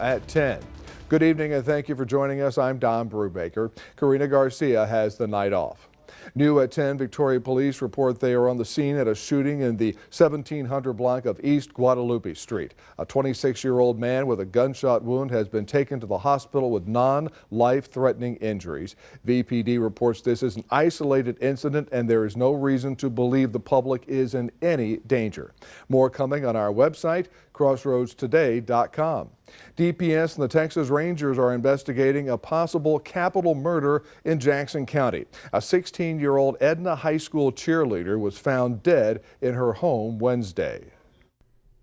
At 10. Good evening and thank you for joining us. I'm Don Brubaker. Karina Garcia has the night off. New at 10, Victoria Police report they are on the scene at a shooting in the 1700 block of East Guadalupe Street. A 26-year-old man with a gunshot wound has been taken to the hospital with non-life-threatening injuries. VPD reports this is an isolated incident and there is no reason to believe the public is in any danger. More coming on our website, crossroadstoday.com. DPS and the Texas Rangers are investigating a possible capital murder in Jackson County. A 16-year-old Edna High School cheerleader was found dead in her home Wednesday.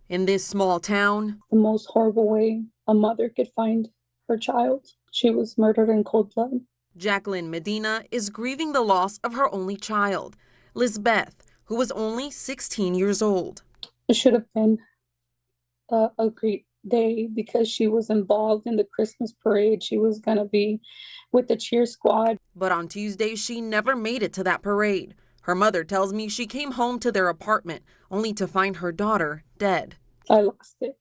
In this small town, the most horrible way a mother could find her child. She was murdered in cold blood. Jacqueline Medina is grieving the loss of her only child, Lisbeth, who was only 16 years old. It should have been a great day because she was involved in the Christmas parade. She was going to be with the cheer squad. But on Tuesday, she never made it to that parade. Her mother tells me she came home to their apartment only to find her daughter dead. I lost it.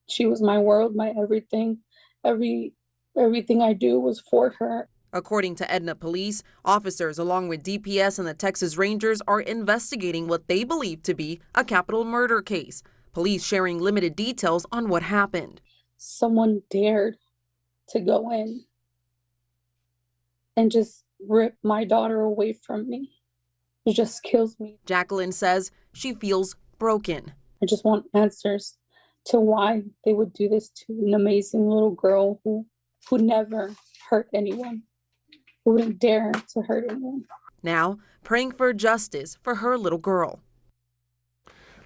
She was my world, my everything. Everything I do was for her. According to Edna Police, officers along with DPS and the Texas Rangers are investigating what they believe to be a capital murder case. Police sharing limited details on what happened. Someone dared to go in and just rip my daughter away from me. It just kills me. Jacqueline says she feels broken. I just want answers to why they would do this to an amazing little girl who never hurt anyone, who wouldn't dare to hurt anyone. Now, praying for justice for her little girl.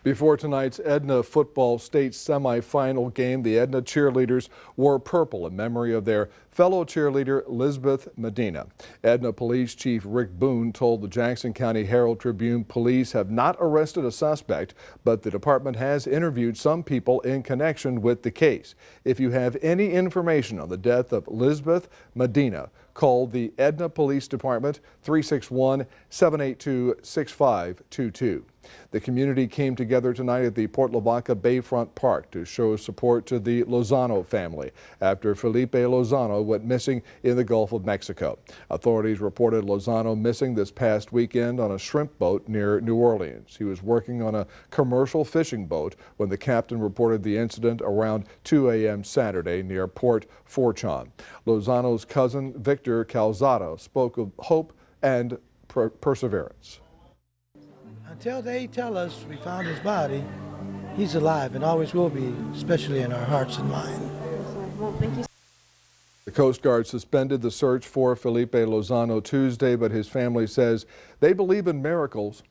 Before tonight's Edna football state semifinal game, the Edna cheerleaders wore purple in memory of their fellow cheerleader Lisbeth Medina. Edna Police Chief Rick Boone told the Jackson County Herald Tribune police have not arrested a suspect, but the department has interviewed some people in connection with the case. If you have any information on the death of Lisbeth Medina, call the Edna Police Department 361-782-6522. The community came together tonight at the Port Lavaca Bayfront Park to show support to the Lozano family after Felipe Lozano went missing in the Gulf of Mexico. Authorities reported Lozano missing this past weekend on a shrimp boat near New Orleans. He was working on a commercial fishing boat when the captain reported the incident around 2 a.m. Saturday near Port Fourchon. Lozano's cousin Victor Calzado spoke of hope and perseverance. Until they tell us we found his body, he's alive and always will be, especially in our hearts and minds. Well, thank you. The Coast Guard suspended the search for Felipe Lozano Tuesday, but his family says they believe in miracles.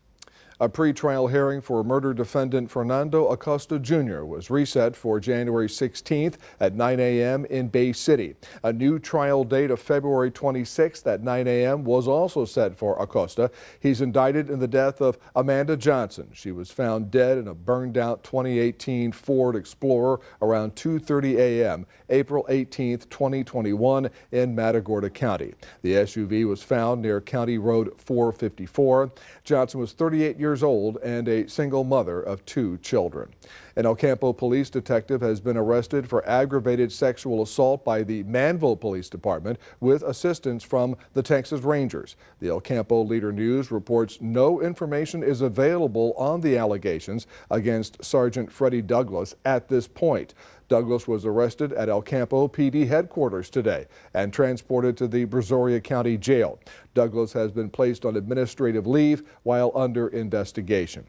A pretrial hearing for murder defendant Fernando Acosta Jr. was reset for January 16th at 9 a.m. in Bay City. A new trial date of February 26th at 9 a.m. was also set for Acosta. He's indicted in the death of Amanda Johnson. She was found dead in a burned-out 2018 Ford Explorer around 2:30 a.m. April 18th, 2021 in Matagorda County. The SUV was found near County Road 454. Johnson was 38 years old and a single mother of 2 children. An El Campo police detective has been arrested for aggravated sexual assault by the Manville Police Department with assistance from the Texas Rangers. The El Campo Leader News reports no information is available on the allegations against Sergeant Freddie Douglas at this point. Douglas was arrested at El Campo PD headquarters today and transported to the Brazoria County Jail. Douglas has been placed on administrative leave while under investigation.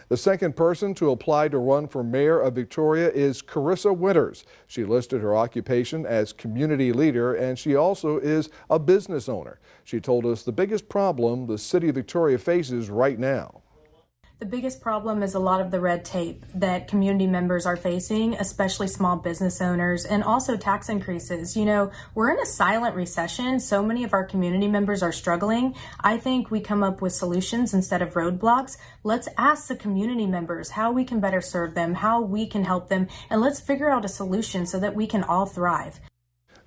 The second person to apply to run for mayor of Victoria is Carissa Winters. She listed her occupation as community leader, and she also is a business owner. She told us the biggest problem the city of Victoria faces right now. The biggest problem is a lot of the red tape that community members are facing, especially small business owners, and also tax increases. You know, we're in a silent recession. So many of our community members are struggling. I think we come up with solutions instead of roadblocks. Let's ask the community members how we can better serve them, how we can help them, and let's figure out a solution so that we can all thrive.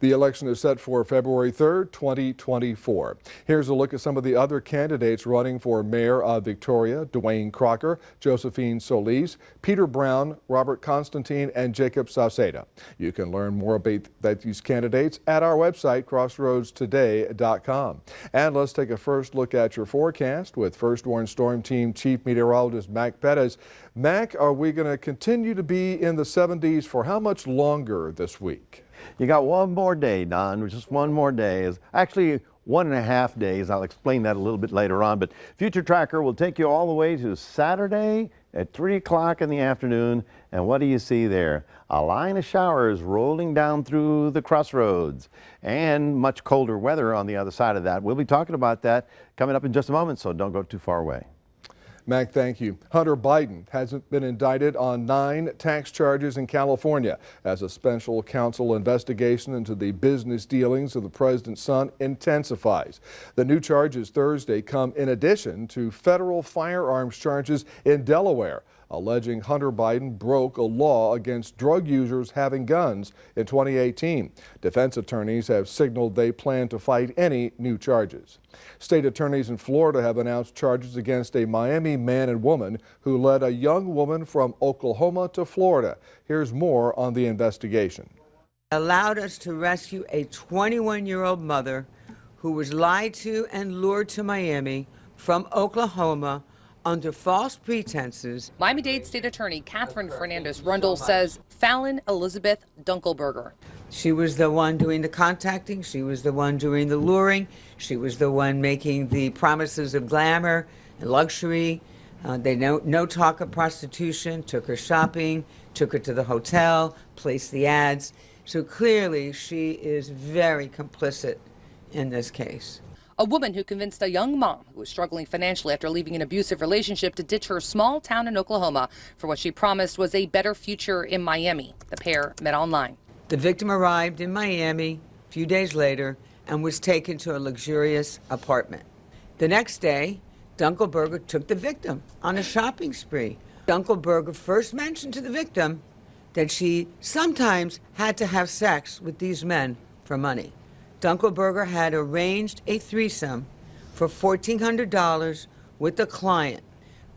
The election is set for February 3rd, 2024. Here's a look at some of the other candidates running for mayor of Victoria: Dwayne Crocker, Josephine Solis, Peter Brown, Robert Constantine, and Jacob Sauceda. You can learn more about these candidates at our website, crossroadstoday.com. And let's take a first look at your forecast with First Warn Storm Team Chief Meteorologist Mac Perez. Mac, are we going to continue to be in the 70s for how much longer this week? You got one more day, Don, just one more day. Is actually 1.5 days. I'll explain that a little bit later on. But Future Tracker will take you all the way to Saturday at 3 o'clock in the afternoon. And what do you see there? A line of showers rolling down through the crossroads and much colder weather on the other side of that. We'll be talking about that coming up in just a moment, so don't go too far away. Mac, thank you. Hunter Biden hasn't been indicted on 9 tax charges in California as a special counsel investigation into the business dealings of the president's son intensifies. The new charges Thursday come in addition to federal firearms charges in Delaware, alleging Hunter Biden broke a law against drug users having guns in 2018. Defense attorneys have signaled they plan to fight any new charges. State attorneys in Florida have announced charges against a Miami man and woman who led a young woman from Oklahoma to Florida. Here's more on the investigation. Allowed us to rescue a 21-year-old mother who was lied to and lured to Miami from Oklahoma under false pretenses. Miami-Dade State Attorney Catherine Fernandez-Rundle says Fallon Elizabeth Dunkelberger. She was the one doing the contacting. She was the one doing the luring. She was the one making the promises of glamour and luxury. They no talk of prostitution, took her shopping, took her to the hotel, placed the ads. So clearly she is very complicit in this case. A woman who convinced a young mom who was struggling financially after leaving an abusive relationship to ditch her small town in Oklahoma for what she promised was a better future in Miami. The pair met online. The victim arrived in Miami a few days later and was taken to a luxurious apartment. The next day, Dunkelberger took the victim on a shopping spree. Dunkelberger first mentioned to the victim that she sometimes had to have sex with these men for money. Dunkelberger had arranged a threesome for $1,400 with the client.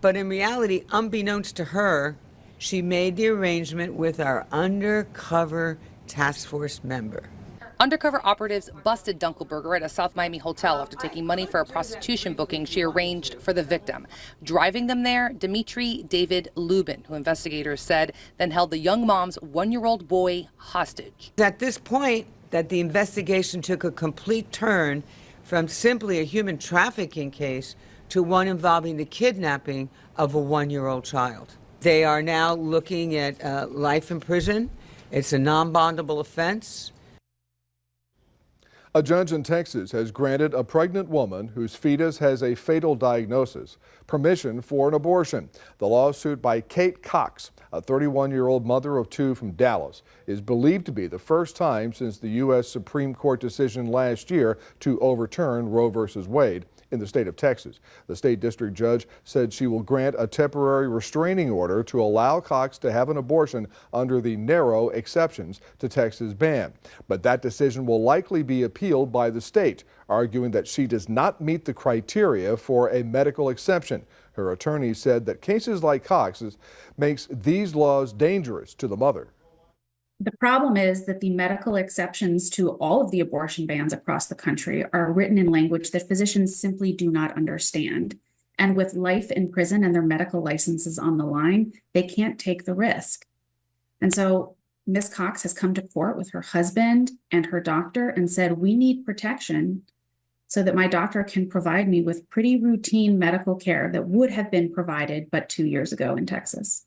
But in reality, unbeknownst to her, she made the arrangement with our undercover task force member. Undercover operatives busted Dunkelberger at a South Miami hotel after taking money for a prostitution booking she arranged for the victim. Driving them there, Dimitri David Lubin, who investigators said then held the young mom's 1-year-old boy hostage. At this point, that the investigation took a complete turn from simply a human trafficking case to one involving the kidnapping of a 1-year-old child. They are now looking at life in prison. It's a non-bondable offense. A judge in Texas has granted a pregnant woman whose fetus has a fatal diagnosis permission for an abortion. The lawsuit by Kate Cox, a 31-year-old mother of 2 from Dallas, is believed to be the first time since the U.S. Supreme Court decision last year to overturn Roe v. Wade in the state of Texas. The state district judge said she will grant a temporary restraining order to allow Cox to have an abortion under the narrow exceptions to Texas' ban. But that decision will likely be appealed by the state, arguing that she does not meet the criteria for a medical exception. Her attorney said that cases like Cox's makes these laws dangerous to the mother. The problem is that the medical exceptions to all of the abortion bans across the country are written in language that physicians simply do not understand. And with life in prison and their medical licenses on the line, they can't take the risk. And so Ms. Cox has come to court with her husband and her doctor and said, we need protection so that my doctor can provide me with pretty routine medical care that would have been provided but 2 years ago in Texas.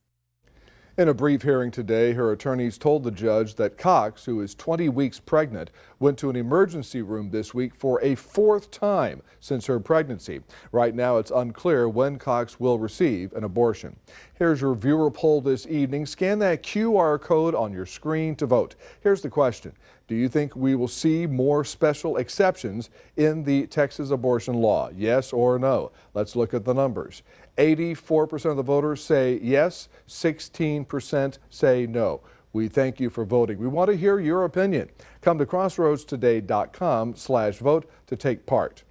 In a brief hearing today, her attorneys told the judge that Cox, who is 20 weeks pregnant, went to an emergency room this week for a 4th time since her pregnancy. Right now, it's unclear when Cox will receive an abortion. Here's your viewer poll this evening. Scan that QR code on your screen to vote. Here's the question. Do you think we will see more special exceptions in the Texas abortion law? Yes or no? Let's look at the numbers. 84% of the voters say yes, 16% say no. We thank you for voting. We want to hear your opinion. Come to crossroadstoday.com/vote to take part.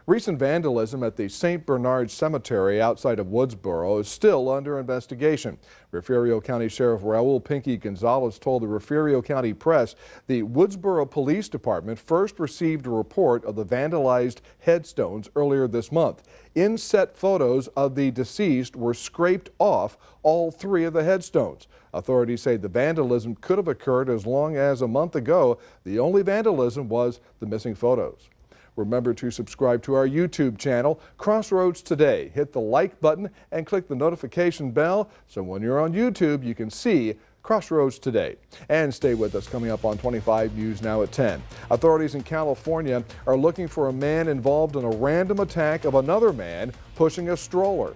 Recent vandalism at the St. Bernard Cemetery outside of Woodsboro is still under investigation. Refugio County Sheriff Raul Pinky Gonzalez told the Refugio County Press the Woodsboro Police Department first received a report of the vandalized headstones earlier this month. Inset photos of the deceased were scraped off all 3 of the headstones. Authorities say the vandalism could have occurred as long as a month ago. The only vandalism was the missing photos. Remember to subscribe to our YouTube channel, Crossroads Today. Hit the like button and click the notification bell so when you're on YouTube you can see Crossroads Today. And stay with us. Coming up on 25 News Now at 10. Authorities in California are looking for a man involved in a random attack of another man pushing a stroller.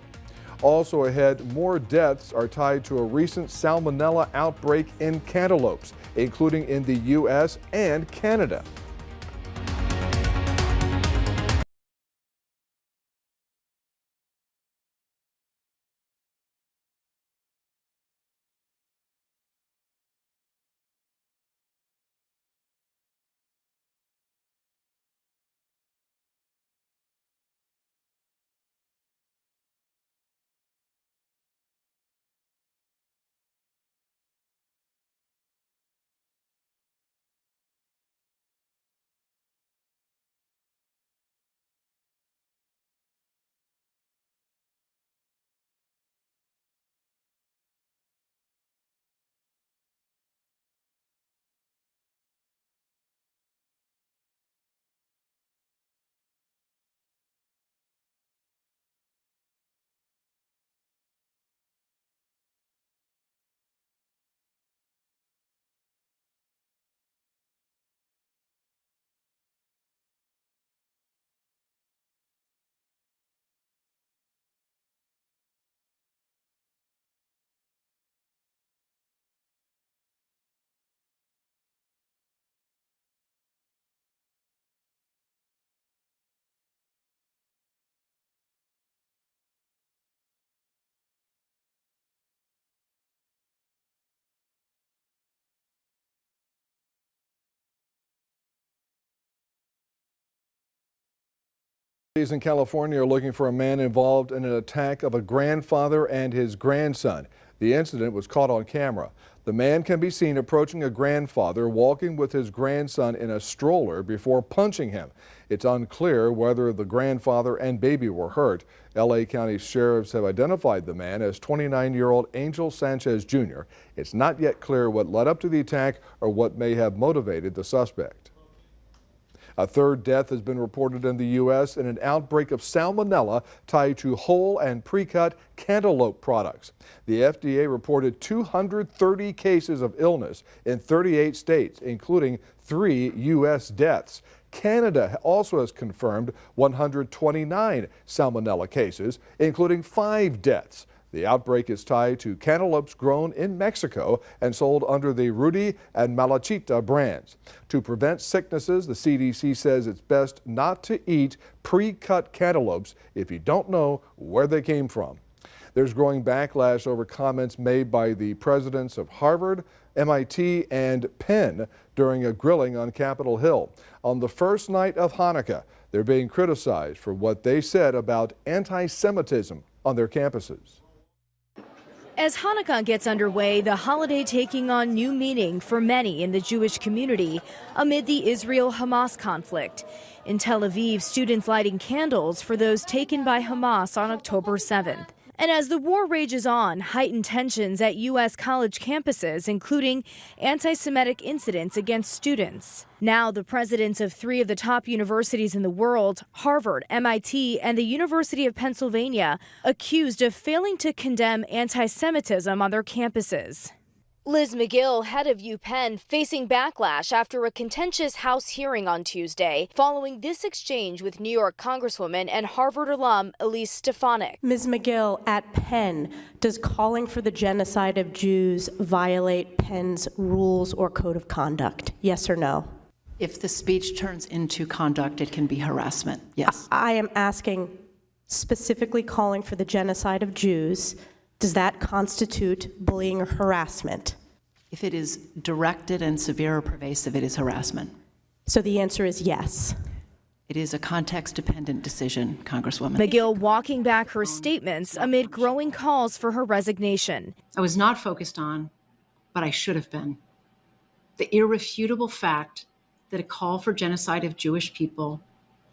Also ahead, more deaths are tied to a recent salmonella outbreak in cantaloupes, including in the U.S. and Canada. Authorities in California are looking for a man involved in an attack of a grandfather and his grandson. The incident was caught on camera. The man can be seen approaching a grandfather walking with his grandson in a stroller before punching him. It's unclear whether the grandfather and baby were hurt. LA County sheriffs have identified the man as 29-year-old Angel Sanchez Jr. It's not yet clear what led up to the attack or what may have motivated the suspect. A third death has been reported in the U.S. in an outbreak of salmonella tied to whole and pre-cut cantaloupe products. The FDA reported 230 cases of illness in 38 states, including 3 U.S. deaths. Canada also has confirmed 129 salmonella cases, including 5 deaths. The outbreak is tied to cantaloupes grown in Mexico and sold under the Rudy and Malachita brands. To prevent sicknesses, the CDC says it's best not to eat pre-cut cantaloupes if you don't know where they came from. There's growing backlash over comments made by the presidents of Harvard, MIT, and Penn during a grilling on Capitol Hill. On the first night of Hanukkah, they're being criticized for what they said about anti-Semitism on their campuses. As Hanukkah gets underway, the holiday taking on new meaning for many in the Jewish community amid the Israel-Hamas conflict. In Tel Aviv, students lighting candles for those taken by Hamas on October 7th. And as the war rages on, heightened tensions at U.S. college campuses, including anti-Semitic incidents against students. Now, the presidents of 3 of the top universities in the world, Harvard, MIT, and the University of Pennsylvania, accused of failing to condemn anti-Semitism on their campuses. Liz McGill, head of UPenn, facing backlash after a contentious House hearing on Tuesday following this exchange with New York Congresswoman and Harvard alum Elise Stefanik. Ms. McGill, at Penn, does calling for the genocide of Jews violate Penn's rules or code of conduct? Yes or no? If the speech turns into conduct, it can be harassment, yes. I am asking specifically calling for the genocide of Jews. Does that constitute bullying or harassment? If it is directed and severe or pervasive, it is harassment. So the answer is yes. It is a context-dependent decision, Congresswoman. McGill walking back her statements amid growing calls for her resignation. I was not focused on, but I should have been, the irrefutable fact that a call for genocide of Jewish people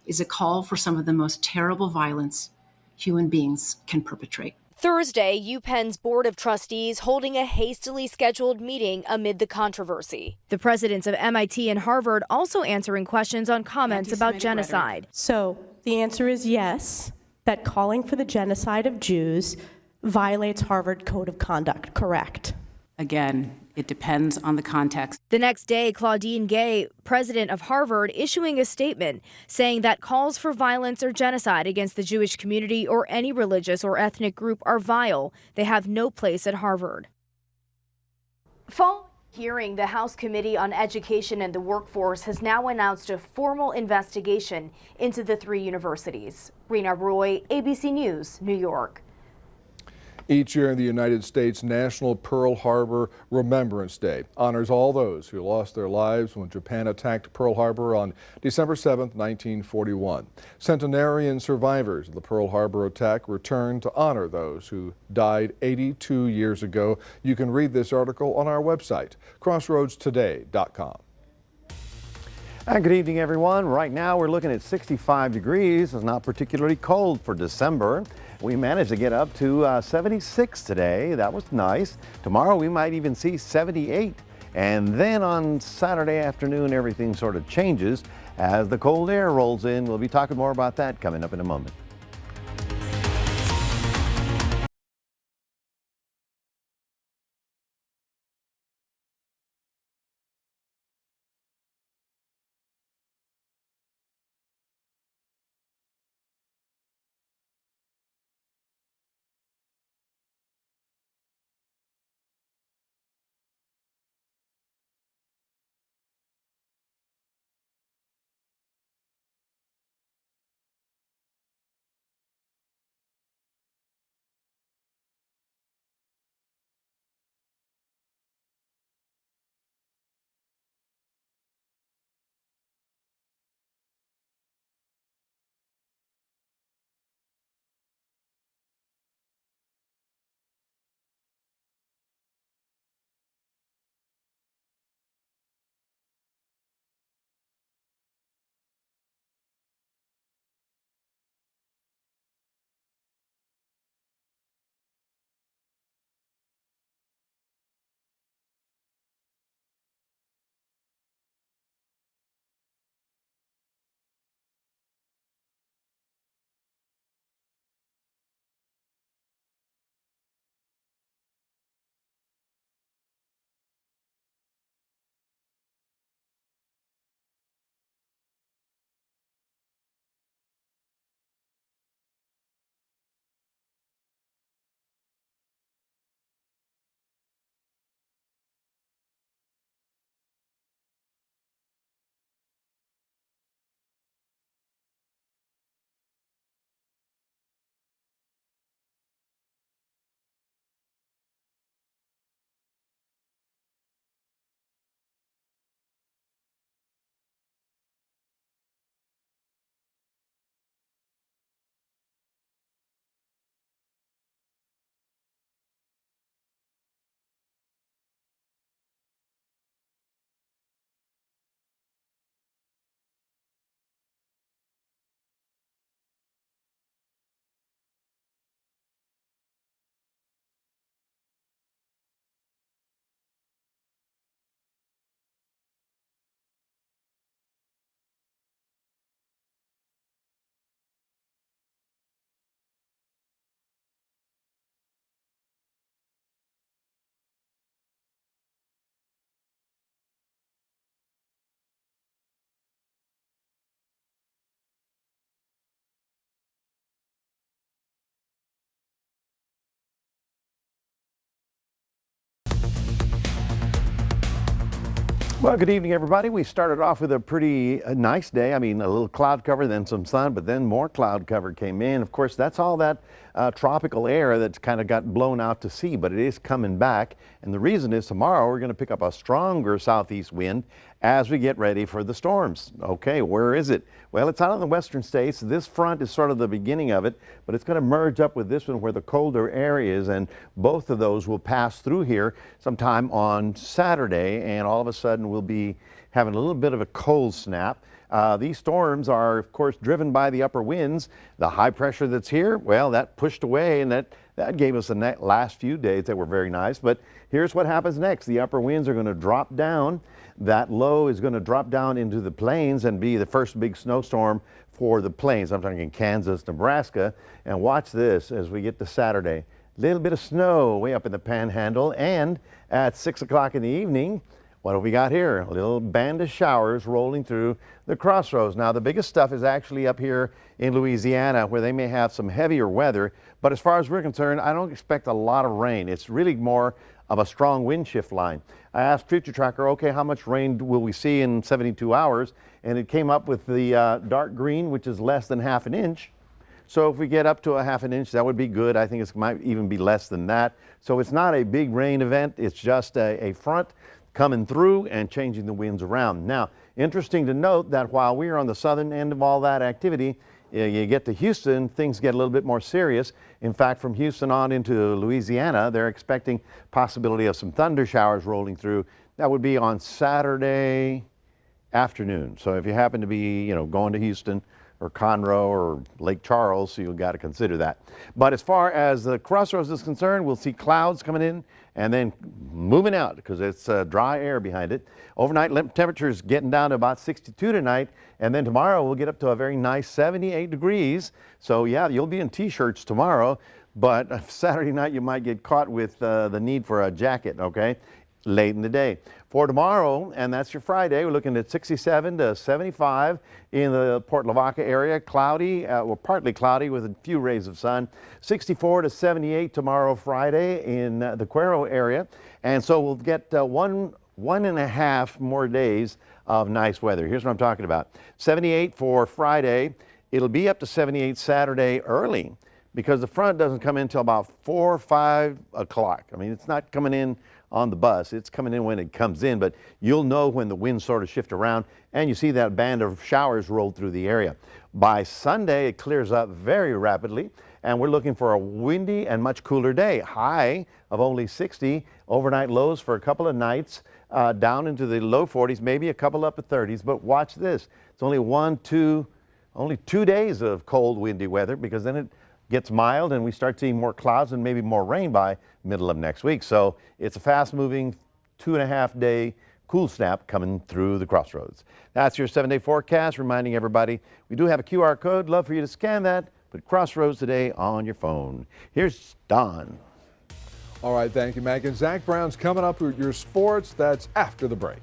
is a call for some of the most terrible violence human beings can perpetrate. Thursday, UPenn's Board of Trustees holding a hastily scheduled meeting amid the controversy. The presidents of MIT and Harvard also answering questions on comments about genocide. So the answer is yes, that calling for the genocide of Jews violates Harvard Code of Conduct, correct? Again, it depends on the context. The next day, Claudine Gay, president of Harvard, issuing a statement saying that calls for violence or genocide against the Jewish community or any religious or ethnic group are vile. They have no place at Harvard. Following hearing, the House Committee on Education and the Workforce has now announced a formal investigation into the three universities. Rena Roy, ABC News, New York. Each year in the United States, National Pearl Harbor Remembrance Day honors all those who lost their lives when Japan attacked Pearl Harbor on December 7, 1941. Centenarian survivors of the Pearl Harbor attack return to honor those who died 82 years ago. You can read this article on our website, crossroadstoday.com. Good evening, everyone. Right now we're looking at 65 degrees. It's not particularly cold for December. We managed to get up to 76 today. That was nice. Tomorrow we might even see 78. And then on Saturday afternoon, everything sort of changes as the cold air rolls in. We'll be talking more about that coming up in a moment. Well, good evening, everybody. We started off with a pretty nice day. I mean, a little cloud cover, then some sun, but then more cloud cover came in. Of course, that's all that tropical air that's kind of got blown out to sea, but it is coming back. And the reason is tomorrow we're going to pick up a stronger southeast wind as we get ready for the storms. Okay, where is it? Well, it's out in the western states. This front is sort of the beginning of it, but it's going to merge up with this one where the colder air is, and both of those will pass through here sometime on Saturday, and all of a sudden we'll be having a little bit of a cold snap. These storms are, of course, driven by the upper winds. The high pressure that's here, well, that pushed away, and that gave us the last few days that were very nice. But here's what happens next. The upper winds are going to drop down. That low is going to drop down into the plains and be the first big snowstorm for the plains. I'm talking Kansas, Nebraska. And watch this as we get to Saturday. A little bit of snow way up in the panhandle, and at 6 o'clock in the evening, what have we got here? A little band of showers rolling through the crossroads. Now, the biggest stuff is actually up here in Louisiana, where they may have some heavier weather. But as far as we're concerned, I don't expect a lot of rain. It's really more of a strong wind shift line. I asked Future Tracker, okay, how much rain will we see in 72 hours? And it came up with the dark green, which is less than ½ an inch. So if we get up to a ½ an inch, that would be good. I think it might even be less than that. So it's not a big rain event. It's just a front coming through and changing the winds around. Now, interesting to note that while we are on the southern end of all that activity, you get to Houston, things get a little bit more serious. In fact, from Houston on into Louisiana, they're expecting possibility of some thunder showers rolling through. That would be on Saturday afternoon. So if you happen to be, going to Houston or Conroe or Lake Charles, so you've got to consider that. But as far as the crossroads is concerned, we'll see clouds coming in and then moving out because it's dry air behind it. Overnight temperatures getting down to about 62 tonight, and then tomorrow we'll get up to a very nice 78 degrees. So yeah, you'll be in t-shirts tomorrow, but Saturday night you might get caught with the need for a jacket, okay, late in the day. For tomorrow, and that's your Friday, we're looking at 67 to 75 in the Port Lavaca area. Cloudy, partly cloudy with a few rays of sun. 64 to 78 tomorrow, Friday, in the Cuero area. And so we'll get one and a half more days of nice weather. Here's what I'm talking about. 78 for Friday. It'll be up to 78 Saturday early because the front doesn't come in until about 4 or 5 o'clock. I mean, it's not coming in on the bus. It's coming in when it comes in, but you'll know when the winds sort of shift around and you see that band of showers roll through the area. By Sunday, it clears up very rapidly and we're looking for a windy and much cooler day. High of only 60, overnight lows for a couple of nights down into the low 40s, maybe a couple up to 30s, but watch this. It's only only 2 days of cold, windy weather because then it gets mild and we start seeing more clouds and maybe more rain by middle of next week. So it's a fast-moving 2.5 day cool snap coming through the crossroads. That's your 7-day forecast, reminding everybody we do have a QR code. Love for you to scan that. Put Crossroads Today on your phone. Here's Don. All right, thank you, Mac. And Zach Brown's coming up with your sports. That's after the break.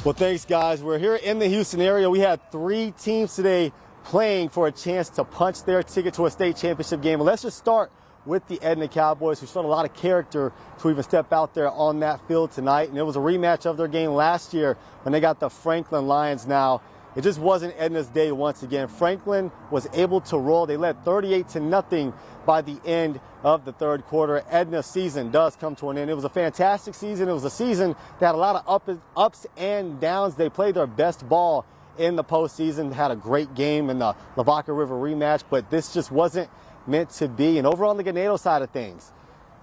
Well, thanks, guys. We're here in the Houston area. We had 3 teams today playing for a chance to punch their ticket to a state championship game. And let's just start with the Edna Cowboys, who showed a lot of character to even step out there on that field tonight. And it was a rematch of their game last year when they got the Franklin Lions. Now, it just wasn't Edna's day once again. Franklin was able to roll. They led 38-0 by the end of the third quarter. Edna's season does come to an end. It was a fantastic season. It was a season that had a lot of ups and downs. They played their best ball in the postseason, had a great game in the Lavaca River rematch, but this just wasn't meant to be. And over on the Ganado side of things,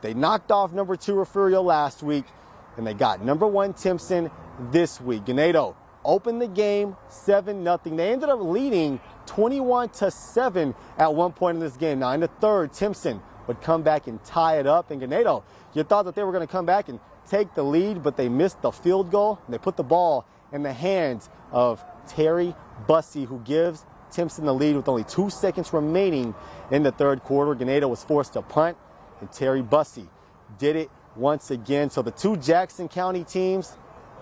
they knocked off number 2 Refugio last week, and they got number 1 Timpson this week. Ganado opened the game 7-0. They ended up leading 21-7 at one point in this game. Now in the third, Timpson would come back and tie it up. And Ganado, you thought that they were going to come back and take the lead, but they missed the field goal. And they put the ball in the hands of Terry Bussey, who gives Timpson the lead with only 2 seconds remaining in the third quarter. Ganado was forced to punt, and Terry Bussey did it once again. So the 2 Jackson County teams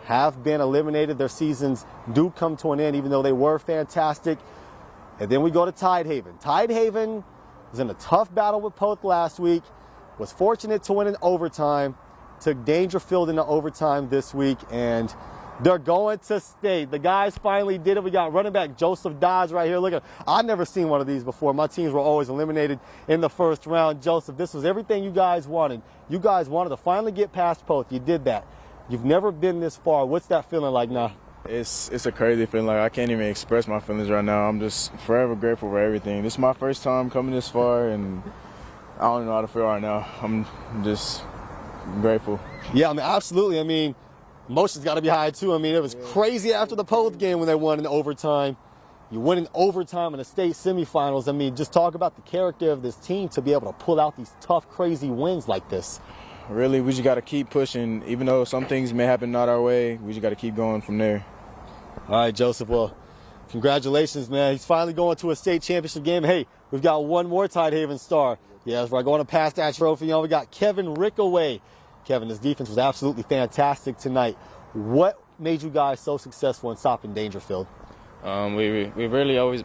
have been eliminated. Their seasons do come to an end, even though they were fantastic. And then we go to Tidehaven. Tidehaven was in a tough battle with Poth last week, was fortunate to win in overtime, took Dangerfield into overtime this week, and they're going to state. The guys finally did it. We got running back Joseph Dodge right here. Look at, I've never seen one of these before. My teams were always eliminated in the first round. Joseph, this was everything you guys wanted. You guys wanted to finally get past Poth. You did that. You've never been this far. What's that feeling like now? It's a crazy feeling. Like, I can't even express my feelings right now. I'm just forever grateful for everything. This is my first time coming this far, and I don't know how to feel right now. I'm just grateful. Yeah, I mean, absolutely. I mean, emotions got to be high too. I mean, it was crazy after the Poth game when they won in overtime. You win in overtime in the state semifinals. I mean, just talk about the character of this team to be able to pull out these tough, crazy wins like this. Really, we just got to keep pushing. Even though some things may happen not our way, we just got to keep going from there. All right, Joseph, well, congratulations, man. He's finally going to a state championship game. Hey, we've got one more Tidehaven star. Yeah, we're going to pass that trophy on. We got Kevin Rickaway. Kevin, his defense was absolutely fantastic tonight. What made you guys so successful in stopping Dangerfield? We've really always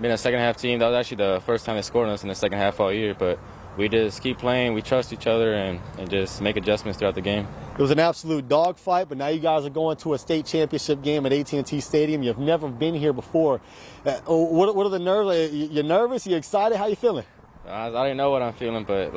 been a second-half team. That was actually the first time they scored on us in the second half all year, but we just keep playing, we trust each other, and just make adjustments throughout the game. It was an absolute dogfight, but now you guys are going to a state championship game at AT&T Stadium. You've never been here before. What are the nerves? You nervous? You excited? How you feeling? I don't even know what I'm feeling, but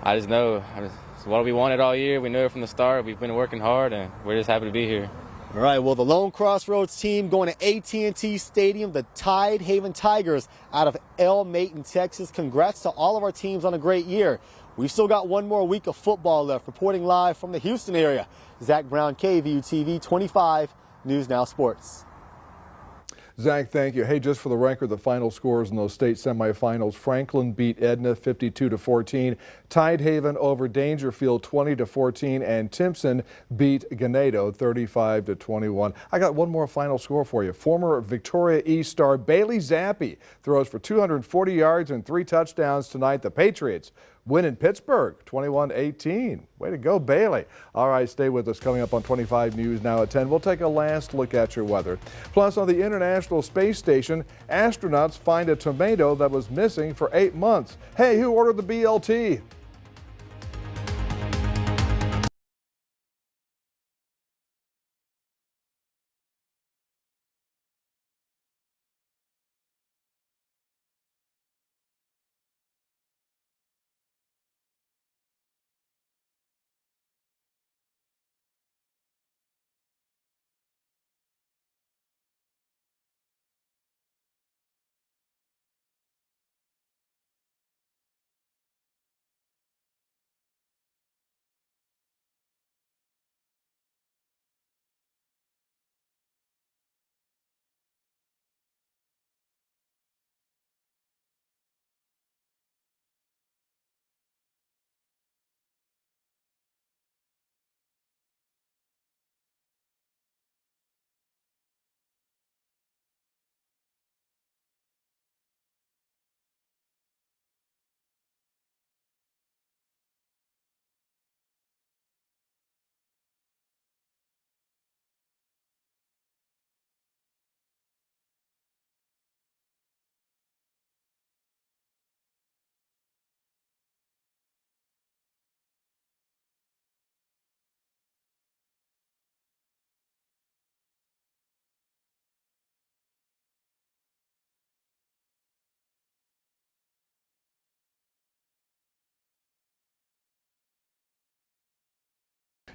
I just know it's what we wanted all year. We knew it from the start. We've been working hard, and we're just happy to be here. All right, well, the Lone Crossroads team going to AT&T Stadium, the Tidehaven Tigers out of El Maton, Texas. Congrats to all of our teams on a great year. We've still got one more week of football left. Reporting live from the Houston area, Zach Brown, KVUE-TV 25 News Now Sports. Zach, thank you. Hey, just for the record, the final scores in those state semifinals: Franklin beat Edna 52-14, Tidehaven over Dangerfield 20-14, and Timpson beat Ganado 35-21. I got one more final score for you. Former Victoria East star Bailey Zappi throws for 240 yards and 3 touchdowns tonight. The Patriots win in Pittsburgh 21-18. Way to go, Bailey. All right, stay with us. Coming up on 25 News now at 10, we'll take a last look at your weather. Plus, on the International Space Station, astronauts find a tomato that was missing for 8 months. Hey, who ordered the BLT?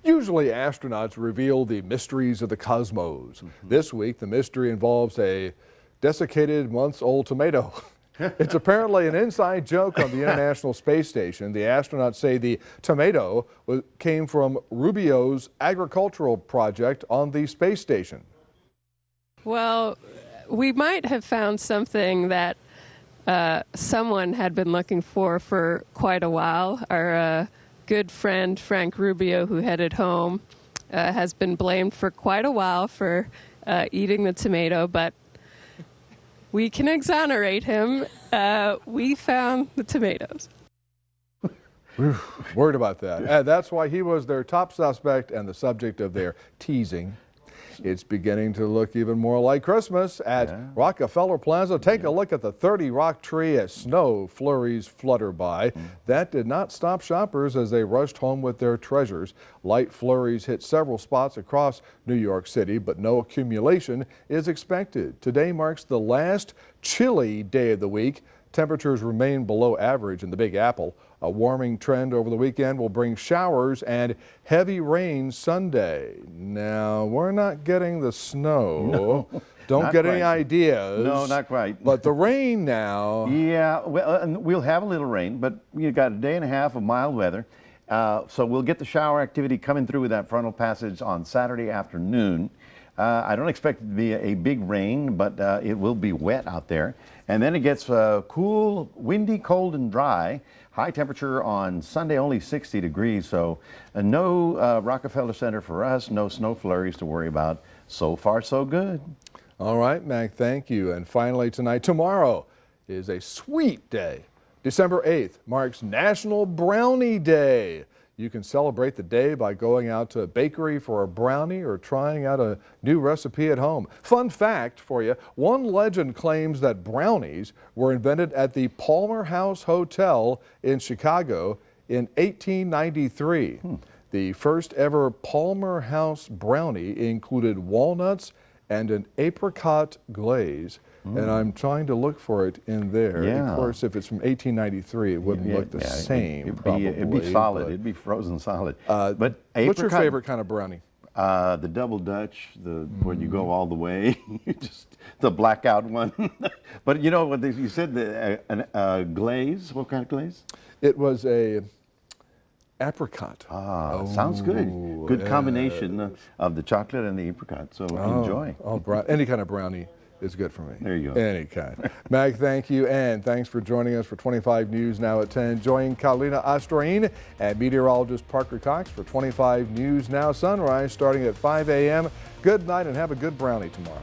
Usually astronauts reveal the mysteries of the cosmos. This week, the mystery involves a desiccated months-old tomato. It's apparently an inside joke on the International Space Station. The astronauts say the tomato came from Rubio's agricultural project on the space station. Well, we might have found something that someone had been looking for quite a while. Our good friend Frank Rubio, who headed home, has been blamed for quite a while for eating the tomato, but we can exonerate him. We found the tomatoes. Worried about that. And that's why he was their top suspect and the subject of their teasing. It's beginning to look even more like Christmas at Rockefeller Plaza. Take a look at the 30-rock tree as snow flurries flutter by. That did not stop shoppers as they rushed home with their treasures. Light flurries hit several spots across New York City, but no accumulation is expected. Today marks the last chilly day of the week. Temperatures remain below average in the Big Apple. A warming trend over the weekend will bring showers and heavy rain Sunday. Now, we're not getting the snow. No, Don't get any ideas. No, not quite. But the rain now. Yeah, well, we'll have a little rain, but you got a day and a half of mild weather. So we'll get the shower activity coming through with that frontal passage on Saturday afternoon. I don't expect it to be a big rain, but it will be wet out there. And then it gets cool, windy, cold, and dry. High temperature on Sunday, only 60 degrees. So no Rockefeller Center for us, no snow flurries to worry about. So far, so good. All right, Mac, thank you. And finally tonight, tomorrow is a sweet day. December 8th marks National Brownie Day. You can celebrate the day by going out to a bakery for a brownie or trying out a new recipe at home. Fun fact for you, one legend claims that brownies were invented at the Palmer House Hotel in Chicago in 1893. The first ever Palmer House brownie included walnuts and an apricot glaze. And I'm trying to look for it in there. Yeah. Of course, if it's from 1893, it wouldn't look the same, It'd be solid. but- It'd be frozen solid. But what's your apricot- favorite kind of brownie? The double Dutch, where you go all the way, just the blackout one. But you know what you said, the glaze. What kind of glaze? It was a apricot. Sounds good. Good combination of the chocolate and the apricot. So enjoy. Any kind of brownie is good for me. There you go. Any kind. Mag, thank you, and thanks for joining us for 25 News Now at 10. Join Carolina Astroin and meteorologist Parker Cox for 25 News Now Sunrise starting at 5 a.m. Good night and have a good brownie tomorrow.